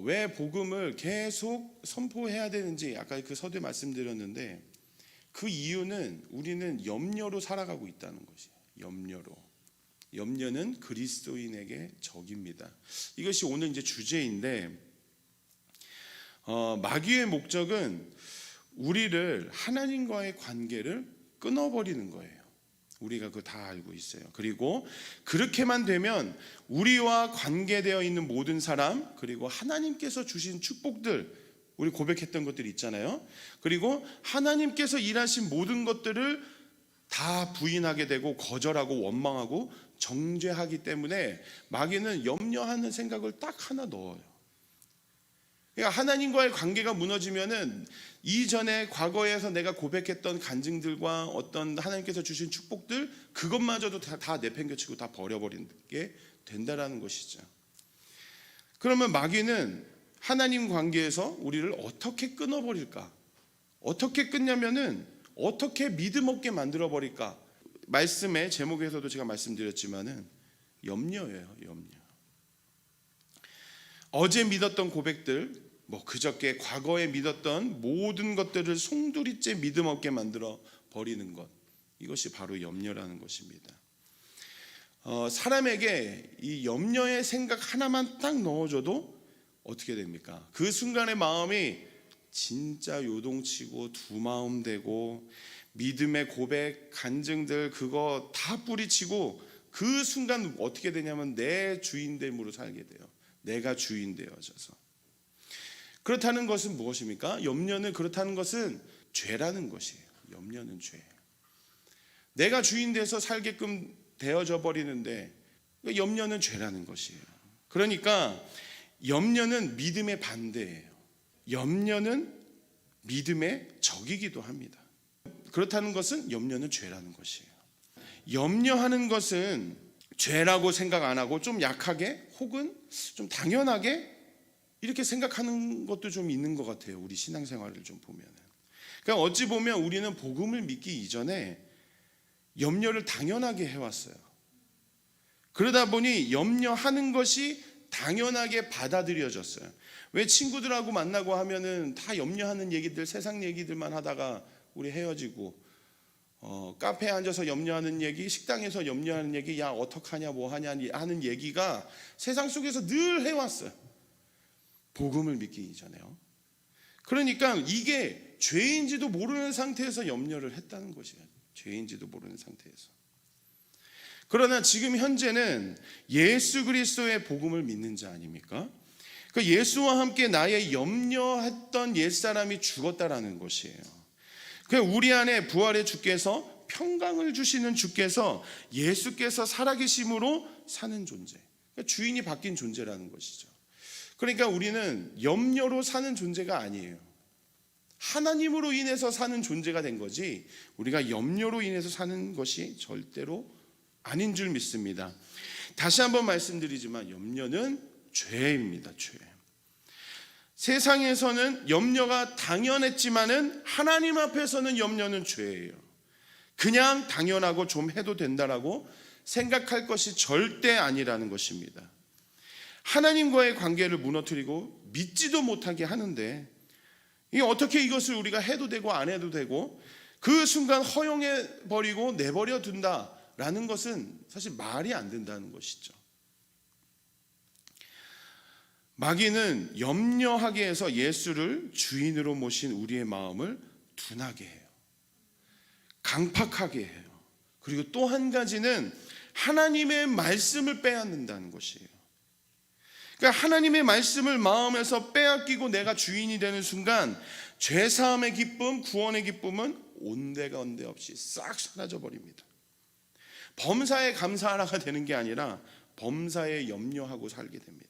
왜 복음을 계속 선포해야 되는지 아까 그 서두에 말씀드렸는데, 그 이유는 우리는 염려로 살아가고 있다는 것이에요. 염려로. 염려는 그리스도인에게 적입니다. 이것이 오늘 이제 주제인데, 마귀의 목적은 우리를 하나님과의 관계를 끊어버리는 거예요. 우리가 그거 다 알고 있어요. 그리고 그렇게만 되면 우리와 관계되어 있는 모든 사람, 그리고 하나님께서 주신 축복들, 우리 고백했던 것들이 있잖아요. 그리고 하나님께서 일하신 모든 것들을 다 부인하게 되고 거절하고 원망하고 정죄하기 때문에 마귀는 염려하는 생각을 딱 하나 넣어요. 그러니까 하나님과의 관계가 무너지면은 이전에 과거에서 내가 고백했던 간증들과 어떤 하나님께서 주신 축복들, 그것마저도 다 내팽개치고 다 버려버리게 된다라는 것이죠. 그러면 마귀는 하나님 관계에서 우리를 어떻게 끊어버릴까? 어떻게 끊냐면은 어떻게 믿음 없게 만들어버릴까? 말씀의 제목에서도 제가 말씀드렸지만은 염려예요. 염려. 어제 믿었던 고백들, 그저께 과거에 믿었던 모든 것들을 송두리째 믿음 없게 만들어 버리는 것, 이것이 바로 염려라는 것입니다. 사람에게 이 염려의 생각 하나만 딱 넣어줘도 어떻게 됩니까? 그 순간의 마음이 진짜 요동치고 두 마음 되고, 믿음의 고백, 간증들 그거 다 뿌리치고, 그 순간 어떻게 되냐면 내 주인됨으로 살게 돼요. 내가 주인 되어져서. 그렇다는 것은 무엇입니까? 염려는, 그렇다는 것은 죄라는 것이에요. 염려는 죄. 내가 주인 돼서 살게끔 되어져 버리는데, 염려는 죄라는 것이에요. 그러니까 염려는 믿음의 반대예요. 염려는 믿음의 적이기도 합니다. 그렇다는 것은 염려는 죄라는 것이에요. 염려하는 것은 죄라고 생각 안 하고 좀 약하게 혹은 좀 당연하게 이렇게 생각하는 것도 좀 있는 것 같아요. 우리 신앙생활을 좀 보면은. 그러니까 어찌 보면 우리는 복음을 믿기 이전에 염려를 당연하게 해왔어요. 그러다 보니 염려하는 것이 당연하게 받아들여졌어요. 왜 친구들하고 만나고 하면은 다 염려하는 얘기들, 세상 얘기들만 하다가 우리 헤어지고, 카페에 앉아서 염려하는 얘기, 식당에서 염려하는 얘기, 야 어떡하냐 뭐하냐 하는 얘기가 세상 속에서 늘 해왔어요. 복음을 믿기 이전에요. 그러니까 이게 죄인지도 모르는 상태에서 염려를 했다는 것이에요. 죄인지도 모르는 상태에서. 그러나 지금 현재는 예수 그리스도의 복음을 믿는 자 아닙니까? 그 예수와 함께 나의 염려했던 옛사람이 죽었다라는 것이에요. 그 우리 안에 부활의 주께서, 평강을 주시는 주께서, 예수께서 살아계심으로 사는 존재, 그러니까 주인이 바뀐 존재라는 것이죠. 그러니까 우리는 염려로 사는 존재가 아니에요. 하나님으로 인해서 사는 존재가 된 거지, 우리가 염려로 인해서 사는 것이 절대로 아닌 줄 믿습니다. 다시 한번 말씀드리지만 염려는 죄입니다. 죄. 세상에서는 염려가 당연했지만은 하나님 앞에서는 염려는 죄예요. 그냥 당연하고 좀 해도 된다라고 생각할 것이 절대 아니라는 것입니다. 하나님과의 관계를 무너뜨리고 믿지도 못하게 하는데, 이게 어떻게 이것을 우리가 해도 되고 안 해도 되고 그 순간 허용해 버리고 내버려 둔다라는 것은 사실 말이 안 된다는 것이죠. 마귀는 염려하게 해서 예수를 주인으로 모신 우리의 마음을 둔하게 해요. 강팍하게 해요. 그리고 또 한 가지는 하나님의 말씀을 빼앗는다는 것이에요. 그러니까 하나님의 말씀을 마음에서 빼앗기고 내가 주인이 되는 순간 죄사함의 기쁨, 구원의 기쁨은 온데간데 없이 싹 사라져 버립니다. 범사에 감사하라가 되는 게 아니라 범사에 염려하고 살게 됩니다.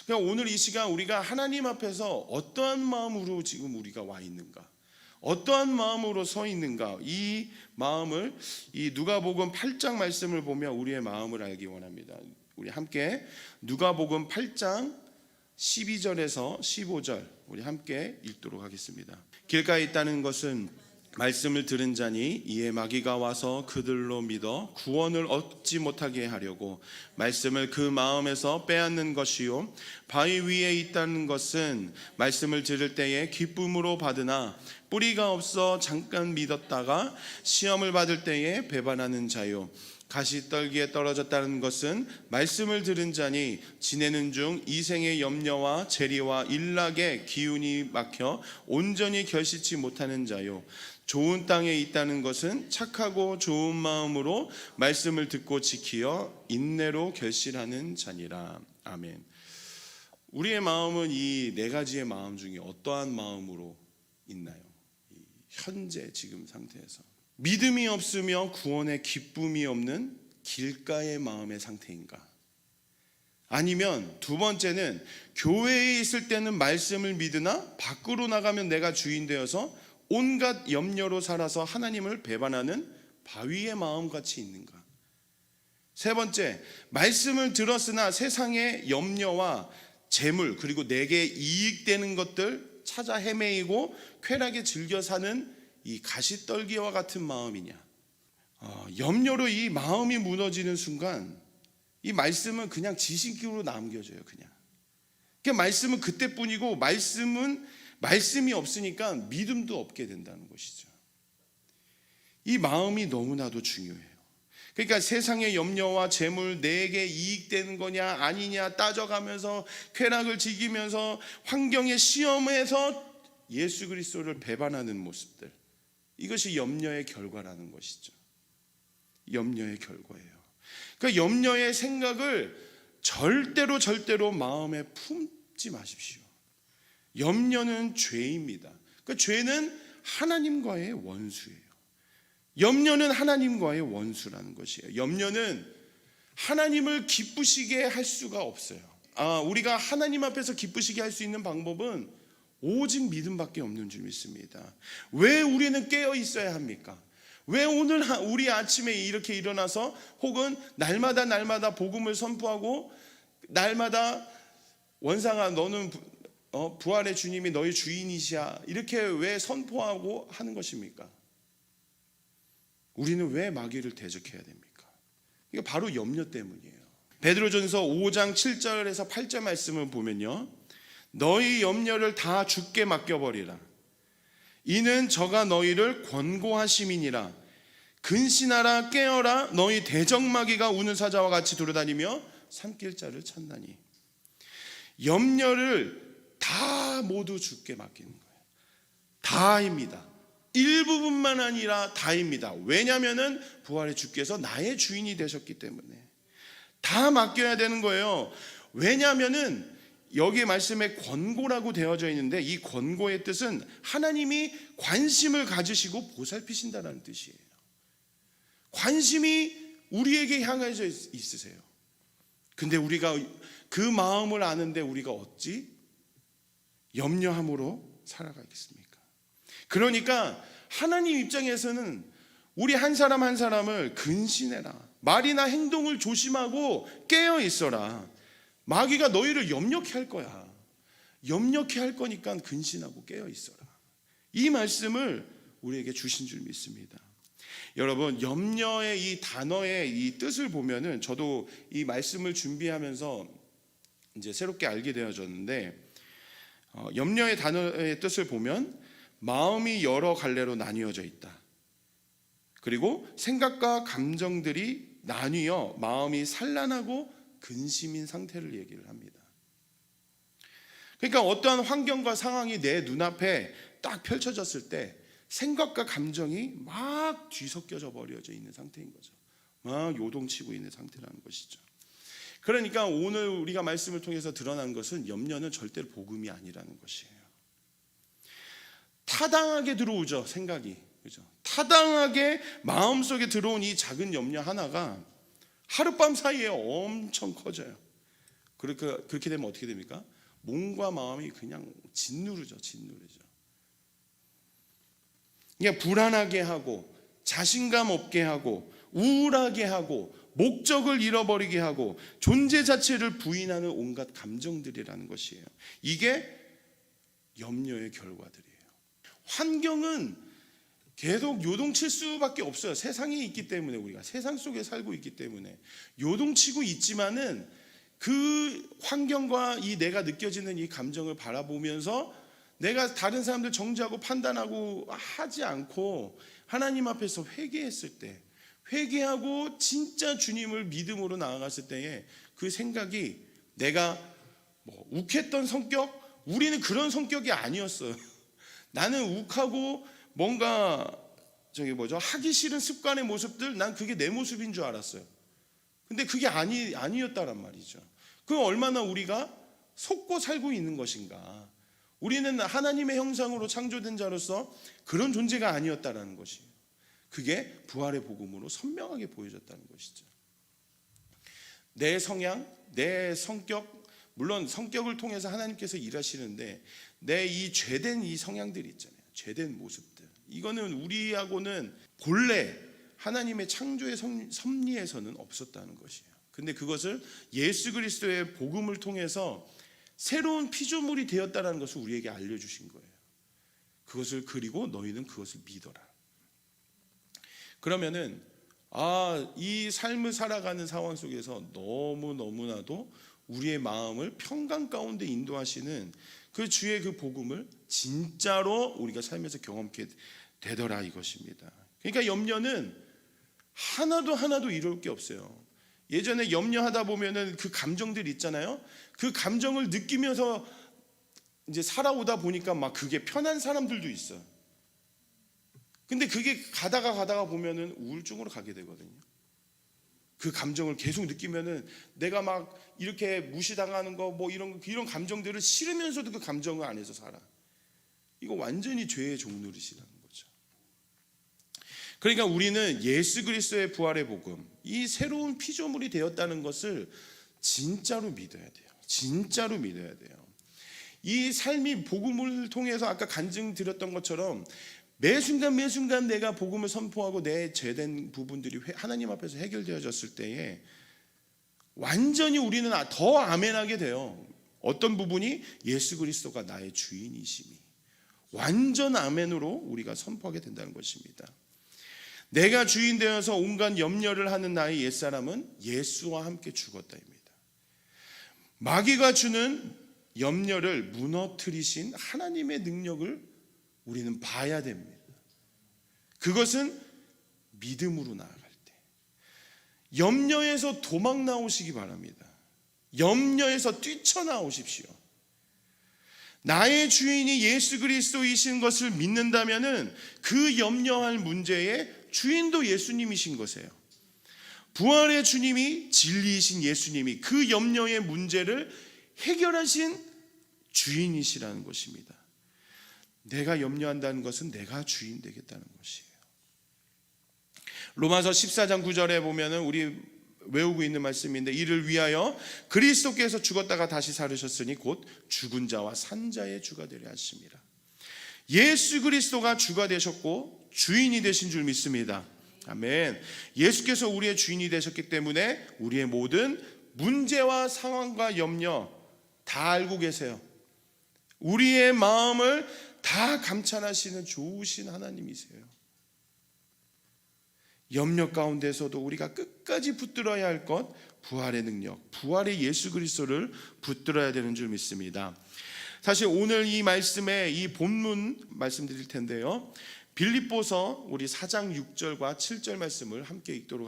그러니까 오늘 이 시간 우리가 하나님 앞에서 어떠한 마음으로 지금 우리가 와 있는가, 어떠한 마음으로 서 있는가, 이 마음을 이 누가복음 8장 말씀을 보며 우리의 마음을 알기 원합니다. 우리 함께 누가복음 8장 12절에서 15절 우리 함께 읽도록 하겠습니다. 길가에 있다는 것은 말씀을 들은 자니 이에 마귀가 와서 그들로 믿어 구원을 얻지 못하게 하려고 말씀을 그 마음에서 빼앗는 것이요 바위 위에 있다는 것은 말씀을 들을 때에 기쁨으로 받으나 뿌리가 없어 잠깐 믿었다가 시험을 받을 때에 배반하는 자요 가시떨기에 떨어졌다는 것은 말씀을 들은 자니 지내는 중 이생의 염려와 재리와 일락의 기운이 막혀 온전히 결실치 못하는 자요 좋은 땅에 있다는 것은 착하고 좋은 마음으로 말씀을 듣고 지키어 인내로 결실하는 자니라. 아멘. 우리의 마음은 이 네 가지의 마음 중에 어떠한 마음으로 있나요? 현재 지금 상태에서 믿음이 없으며 구원의 기쁨이 없는 길가의 마음의 상태인가? 아니면 두 번째는 교회에 있을 때는 말씀을 믿으나 밖으로 나가면 내가 주인 되어서 온갖 염려로 살아서 하나님을 배반하는 바위의 마음같이 있는가? 세 번째, 말씀을 들었으나 세상의 염려와 재물 그리고 내게 이익되는 것들 찾아 헤매이고 쾌락에 즐겨 사는 이 가시떨기와 같은 마음이냐? 염려로 이 마음이 무너지는 순간 이 말씀은 그냥 지식으로 남겨져요. 그냥 말씀은 그때뿐이고 말씀이 없으니까 믿음도 없게 된다는 것이죠. 이 마음이 너무나도 중요해요. 그러니까 세상의 염려와 재물 내게 이익되는 거냐 아니냐 따져가면서 쾌락을 즐기면서 환경의 시험에서 예수 그리스도를 배반하는 모습들, 이것이 염려의 결과라는 것이죠. 염려의 결과예요. 그러니까 염려의 생각을 절대로 마음에 품지 마십시오. 염려는 죄입니다. 그러니까 죄는 하나님과의 원수예요. 염려는 하나님과의 원수라는 것이에요. 염려는 하나님을 기쁘시게 할 수가 없어요. 우리가 하나님 앞에서 기쁘시게 할 수 있는 방법은 오직 믿음밖에 없는 줄 믿습니다. 왜 우리는 깨어 있어야 합니까? 왜 오늘 우리 아침에 이렇게 일어나서 혹은 날마다 복음을 선포하고 날마다 원상아 너는 부활의 주님이 너희 주인이시야 이렇게 왜 선포하고 하는 것입니까? 우리는 왜 마귀를 대적해야 됩니까? 이게 바로 염려 때문이에요. 베드로전서 5장 7절에서 8절 말씀을 보면요, 너희 염려를 다 주께 맡겨버리라. 이는 저가 너희를 권고하심이니라. 근신하라 깨어라. 너희 대적마귀가 우는 사자와 같이 돌아다니며 삼킬 자를 찾나니. 염려를 다 모두 주께 맡기는 거예요. 다입니다. 일부분만 아니라 다입니다. 왜냐하면 부활의 주께서 나의 주인이 되셨기 때문에 다 맡겨야 되는 거예요. 왜냐하면 여기 말씀에 권고라고 되어져 있는데 이 권고의 뜻은 하나님이 관심을 가지시고 보살피신다는 뜻이에요. 관심이 우리에게 향해져 있으세요. 근데 우리가 그 마음을 아는데 우리가 어찌 염려함으로 살아가겠습니까? 그러니까 하나님 입장에서는 우리 한 사람 한 사람을 근신해라. 말이나 행동을 조심하고 깨어 있어라. 마귀가 너희를 염려케 할 거야. 염려케 할 거니까 근신하고 깨어 있어라. 이 말씀을 우리에게 주신 줄 믿습니다. 여러분, 염려의 이 단어의 이 뜻을 보면은 저도 이 말씀을 준비하면서 이제 새롭게 알게 되어졌는데, 염려의 단어의 뜻을 보면 마음이 여러 갈래로 나뉘어져 있다. 그리고 생각과 감정들이 나뉘어 마음이 산란하고 근심인 상태를 얘기를 합니다. 그러니까 어떠한 환경과 상황이 내 눈앞에 딱 펼쳐졌을 때 생각과 감정이 막 뒤섞여져 버려져 있는 상태인 거죠. 막 요동치고 있는 상태라는 것이죠. 그러니까 오늘 우리가 말씀을 통해서 드러난 것은 염려는 절대로 복음이 아니라는 것이에요. 타당하게 들어오죠, 생각이. 그죠? 타당하게 마음속에 들어온 이 작은 염려 하나가 하룻밤 사이에 엄청 커져요. 그렇게 되면 어떻게 됩니까? 몸과 마음이 그냥 짓누르죠. 그냥 불안하게 하고 자신감 없게 하고 우울하게 하고 목적을 잃어버리게 하고 존재 자체를 부인하는 온갖 감정들이라는 것이에요. 이게 염려의 결과들이에요. 환경은 계속 요동칠 수밖에 없어요. 세상에 있기 때문에, 우리가 세상 속에 살고 있기 때문에 요동치고 있지만은 그 환경과 이 내가 느껴지는 이 감정을 바라보면서 내가 다른 사람들 정죄하고 판단하고 하지 않고 하나님 앞에서 회개했을 때, 회개하고 진짜 주님을 믿음으로 나아갔을 때에 그 생각이, 내가 뭐 욱했던 성격, 우리는 그런 성격이 아니었어요. 나는 욱하고 뭔가 하기 싫은 습관의 모습들, 난 그게 내 모습인 줄 알았어요. 근데 그게 아니었다란 말이죠. 그 얼마나 우리가 속고 살고 있는 것인가. 우리는 하나님의 형상으로 창조된 자로서 그런 존재가 아니었다라는 것이에요. 그게 부활의 복음으로 선명하게 보여졌다는 것이죠. 내 성향, 내 성격, 물론 성격을 통해서 하나님께서 일하시는데 내 이 죄된 이 성향들이 있잖아요. 죄된 모습들. 이거는 우리하고는 본래 하나님의 창조의 섭리에서는 없었다는 것이에요. 근데 그것을 예수 그리스도의 복음을 통해서 새로운 피조물이 되었다는 것을 우리에게 알려주신 거예요. 그것을, 그리고 너희는 그것을 믿어라. 그러면은 이 삶을 살아가는 상황 속에서 너무나도 우리의 마음을 평강 가운데 인도하시는 그 주의 그 복음을 진짜로 우리가 살면서 경험하게 되더라, 이것입니다. 그러니까 염려는 하나도 이룰 게 없어요. 예전에 염려하다 보면은 그 감정들 있잖아요. 그 감정을 느끼면서 이제 살아오다 보니까 막 그게 편한 사람들도 있어요. 근데 그게 가다가 보면은 우울증으로 가게 되거든요. 그 감정을 계속 느끼면은 내가 막 이렇게 무시당하는 거 뭐 이런 감정들을 싫으면서도 그 감정을 안에서 살아. 이거 완전히 죄의 종노릇이라는 거죠. 그러니까 우리는 예수 그리스도의 부활의 복음, 이 새로운 피조물이 되었다는 것을 진짜로 믿어야 돼요. 진짜로 믿어야 돼요. 이 삶이 복음을 통해서 아까 간증 드렸던 것처럼 매 순간 내가 복음을 선포하고 내 죄된 부분들이 하나님 앞에서 해결되어졌을 때에 완전히 우리는 더 아멘하게 돼요. 어떤 부분이? 예수 그리스도가 나의 주인이심이 완전 아멘으로 우리가 선포하게 된다는 것입니다. 내가 주인 되어서 온갖 염려를 하는 나의 옛사람은 예수와 함께 죽었다입니다. 마귀가 주는 염려를 무너뜨리신 하나님의 능력을 우리는 봐야 됩니다. 그것은 믿음으로 나아갈 때. 염려에서 도망 나오시기 바랍니다. 염려에서 뛰쳐나오십시오. 나의 주인이 예수 그리스도이신 것을 믿는다면은 그 염려할 문제의 주인도 예수님이신 것이에요. 부활의 주님이, 진리이신 예수님이 그 염려의 문제를 해결하신 주인이시라는 것입니다. 내가 염려한다는 것은 내가 주인 되겠다는 것이에요. 로마서 14장 9절에 보면은 우리 외우고 있는 말씀인데, 이를 위하여 그리스도께서 죽었다가 다시 살으셨으니 곧 죽은 자와 산 자의 주가 되려 하심이라. 예수 그리스도가 주가 되셨고 주인이 되신 줄 믿습니다. 아멘. 예수께서 우리의 주인이 되셨기 때문에 우리의 모든 문제와 상황과 염려 다 알고 계세요. 우리의 마음을 다 감찰하시는 좋으신 하나님이세요. 염려 가운데서도 우리가 끝까지 붙들어야 할 것, 부활의 능력, 부활의 예수 그리스도를 붙들어야 되는 줄 믿습니다. 사실 오늘 이 말씀에 이 본문 말씀드릴 텐데요, 빌립보서 우리 4장 6절과 7절 말씀을 함께 읽도록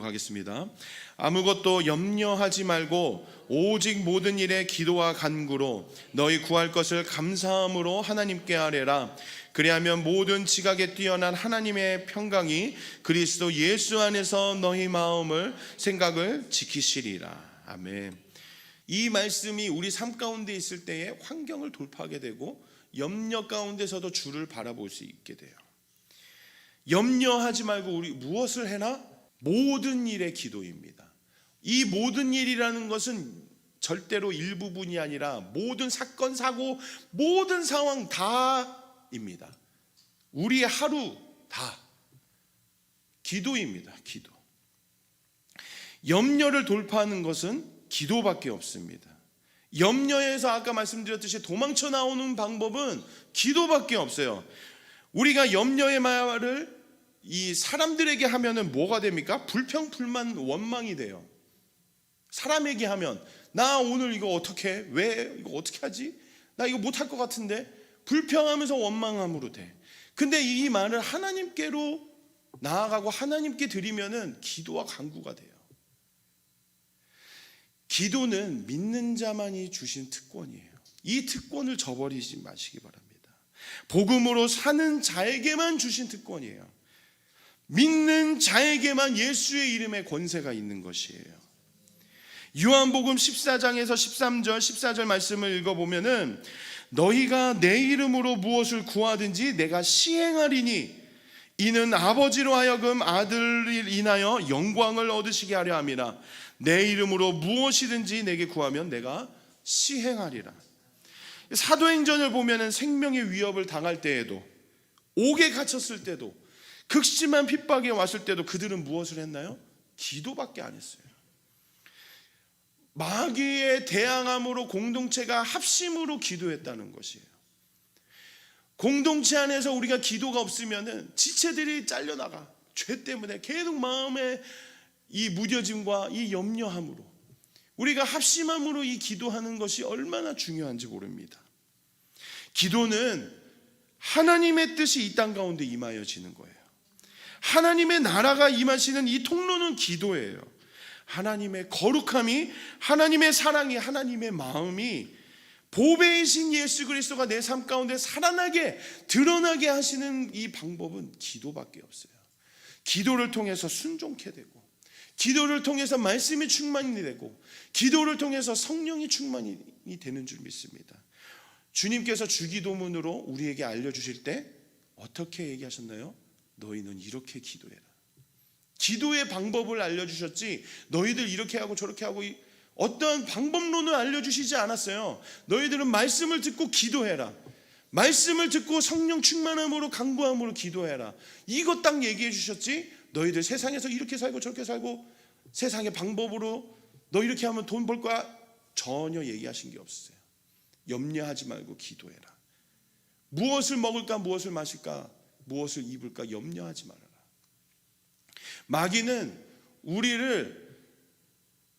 하겠습니다. 아무것도 염려하지 말고 오직 모든 일에 기도와 간구로 너희 구할 것을 감사함으로 하나님께 아뢰라. 그리하면 모든 지각에 뛰어난 하나님의 평강이 그리스도 예수 안에서 너희 마음을 생각을 지키시리라. 아멘. 이 말씀이 우리 삶 가운데 있을 때에 환경을 돌파하게 되고 염려 가운데서도 주를 바라볼 수 있게 돼요. 염려하지 말고 우리 무엇을 해나? 모든 일의 기도입니다. 이 모든 일이라는 것은 절대로 일부분이 아니라 모든 사건, 사고, 모든 상황 다입니다. 우리의 하루 다 기도입니다. 기도. 염려를 돌파하는 것은 기도밖에 없습니다. 염려에서 아까 말씀드렸듯이 도망쳐 나오는 방법은 기도밖에 없어요. 우리가 염려의 말을 이 사람들에게 하면은 뭐가 됩니까? 불평, 불만, 원망이 돼요. 사람에게 하면 나 오늘 이거 어떻게 해? 왜 이거 어떻게 하지? 나 이거 못할 것 같은데, 불평하면서 원망함으로 돼. 근데 이 말을 하나님께로 나아가고 하나님께 드리면은 기도와 간구가 돼요. 기도는 믿는 자만이 주신 특권이에요. 이 특권을 저버리지 마시기 바랍니다. 복음으로 사는 자에게만 주신 특권이에요. 믿는 자에게만 예수의 이름의 권세가 있는 것이에요. 요한복음 14장에서 13절 14절 말씀을 읽어보면은 너희가 내 이름으로 무엇을 구하든지 내가 시행하리니 이는 아버지로 하여금 아들을 인하여 영광을 얻으시게 하려 함이라. 내 이름으로 무엇이든지 내게 구하면 내가 시행하리라. 사도행전을 보면은 생명의 위협을 당할 때에도, 옥에 갇혔을 때도, 극심한 핍박에 왔을 때도 그들은 무엇을 했나요? 기도밖에 안 했어요. 마귀에 대항함으로 공동체가 합심으로 기도했다는 것이에요. 공동체 안에서 우리가 기도가 없으면은 지체들이 잘려나가. 죄 때문에 계속 마음에 이 무뎌짐과 이 염려함으로, 우리가 합심함으로 이 기도하는 것이 얼마나 중요한지 모릅니다. 기도는 하나님의 뜻이 이 땅 가운데 임하여지는 거예요. 하나님의 나라가 임하시는 이 통로는 기도예요. 하나님의 거룩함이, 하나님의 사랑이, 하나님의 마음이 보배이신 예수 그리스도가 내 삶 가운데 살아나게 드러나게 하시는 이 방법은 기도밖에 없어요. 기도를 통해서 순종케 되고, 기도를 통해서 말씀이 충만이 되고, 기도를 통해서 성령이 충만이 되는 줄 믿습니다. 주님께서 주기도문으로 우리에게 알려주실 때 어떻게 얘기하셨나요? 너희는 이렇게 기도해라. 기도의 방법을 알려주셨지, 너희들 이렇게 하고 저렇게 하고 어떤 방법론을 알려주시지 않았어요. 너희들은 말씀을 듣고 기도해라. 말씀을 듣고 성령 충만함으로 간구함으로 기도해라. 이것 딱 얘기해 주셨지, 너희들 세상에서 이렇게 살고 저렇게 살고 세상의 방법으로 너 이렇게 하면 돈 벌 거야, 전혀 얘기하신 게 없어요. 염려하지 말고 기도해라. 무엇을 먹을까, 무엇을 마실까, 무엇을 입을까 염려하지 말아라. 마귀는 우리를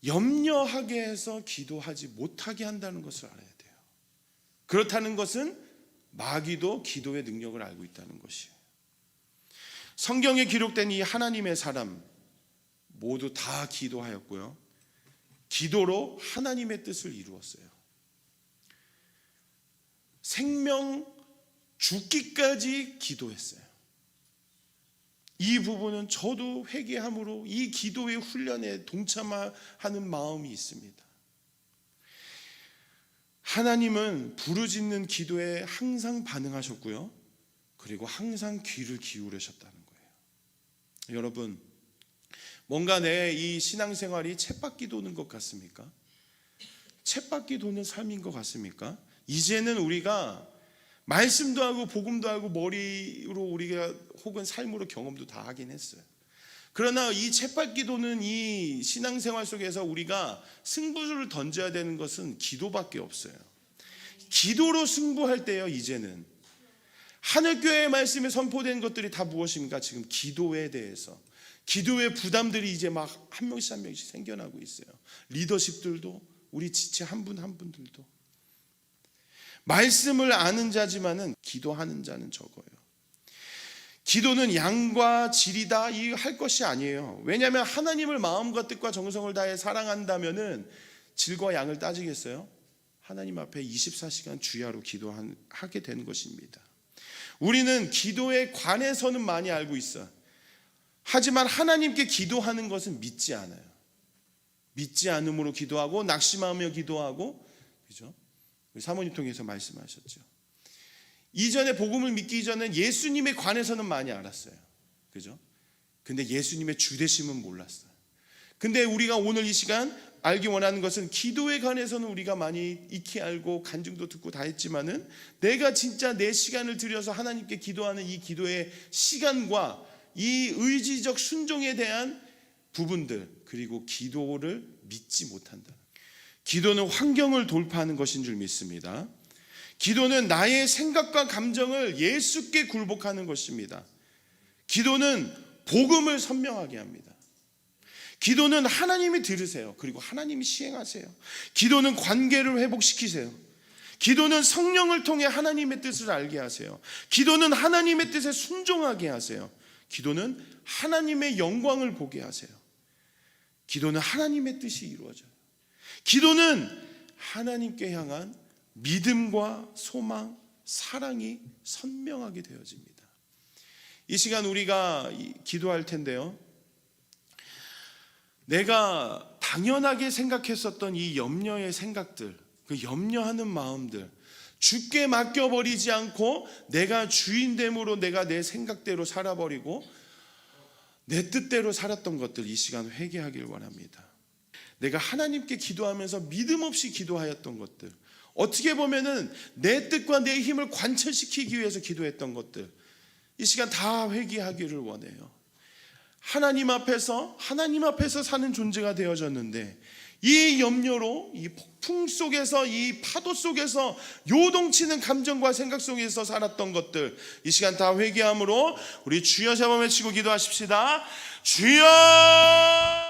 염려하게 해서 기도하지 못하게 한다는 것을 알아야 돼요. 그렇다는 것은 마귀도 기도의 능력을 알고 있다는 것이에요. 성경에 기록된 이 하나님의 사람 모두 다 기도하였고요, 기도로 하나님의 뜻을 이루었어요. 생명 죽기까지 기도했어요. 이 부분은 저도 회개함으로 이 기도의 훈련에 동참하는 마음이 있습니다. 하나님은 부르짖는 기도에 항상 반응하셨고요, 그리고 항상 귀를 기울이셨다는 거예요. 여러분, 뭔가 내 이 신앙생활이 쳇바퀴 도는 것 같습니까? 쳇바퀴 도는 삶인 것 같습니까? 이제는 우리가 말씀도 하고 복음도 하고 머리로 우리가 혹은 삶으로 경험도 다 하긴 했어요. 그러나 이 쳇바퀴 도는 이 신앙생활 속에서 우리가 승부를 던져야 되는 것은 기도밖에 없어요. 기도로 승부할 때요, 이제는 하늘교회의 말씀에 선포된 것들이 다 무엇입니까? 지금 기도에 대해서, 기도의 부담들이 이제 막 한 명씩 한 명씩 생겨나고 있어요. 리더십들도, 우리 지체 한 분 한 분들도. 말씀을 아는 자지만은 기도하는 자는 적어요. 기도는 양과 질이다 이 할 것이 아니에요. 왜냐하면 하나님을 마음과 뜻과 정성을 다해 사랑한다면은 질과 양을 따지겠어요? 하나님 앞에 24시간 주야로 기도하게 되는 것입니다. 우리는 기도에 관해서는 많이 알고 있어. 하지만 하나님께 기도하는 것은 믿지 않아요. 믿지 않음으로 기도하고 낙심하며 기도하고, 그죠? 사모님 통해서 말씀하셨죠. 이전에 복음을 믿기 전엔 예수님에 관해서는 많이 알았어요. 그죠? 근데 예수님의 주되심은 몰랐어요. 근데 우리가 오늘 이 시간 알기 원하는 것은 기도에 관해서는 우리가 많이 익히 알고 간증도 듣고 다 했지만은 내가 진짜 내 시간을 들여서 하나님께 기도하는 이 기도의 시간과 이 의지적 순종에 대한 부분들, 그리고 기도를 믿지 못한다. 기도는 환경을 돌파하는 것인 줄 믿습니다. 기도는 나의 생각과 감정을 예수께 굴복하는 것입니다. 기도는 복음을 선명하게 합니다. 기도는 하나님이 들으세요. 그리고 하나님이 시행하세요. 기도는 관계를 회복시키세요. 기도는 성령을 통해 하나님의 뜻을 알게 하세요. 기도는 하나님의 뜻에 순종하게 하세요. 기도는 하나님의 영광을 보게 하세요. 기도는 하나님의 뜻이 이루어져요. 기도는 하나님께 향한 믿음과 소망, 사랑이 선명하게 되어집니다. 이 시간 우리가 기도할 텐데요, 내가 당연하게 생각했었던 이 염려의 생각들, 그 염려하는 마음들, 주께 맡겨버리지 않고 내가 주인됨으로 내가 내 생각대로 살아버리고 내 뜻대로 살았던 것들, 이 시간 회개하길 원합니다. 내가 하나님께 기도하면서 믿음 없이 기도하였던 것들, 어떻게 보면은 내 뜻과 내 힘을 관철시키기 위해서 기도했던 것들, 이 시간 다 회개하기를 원해요. 하나님 앞에서 사는 존재가 되어졌는데 이 염려로, 이 폭풍 속에서, 이 파도 속에서 요동치는 감정과 생각 속에서 살았던 것들, 이 시간 다 회개함으로 우리 주여 세 번 외치고 기도하십시다. 주여!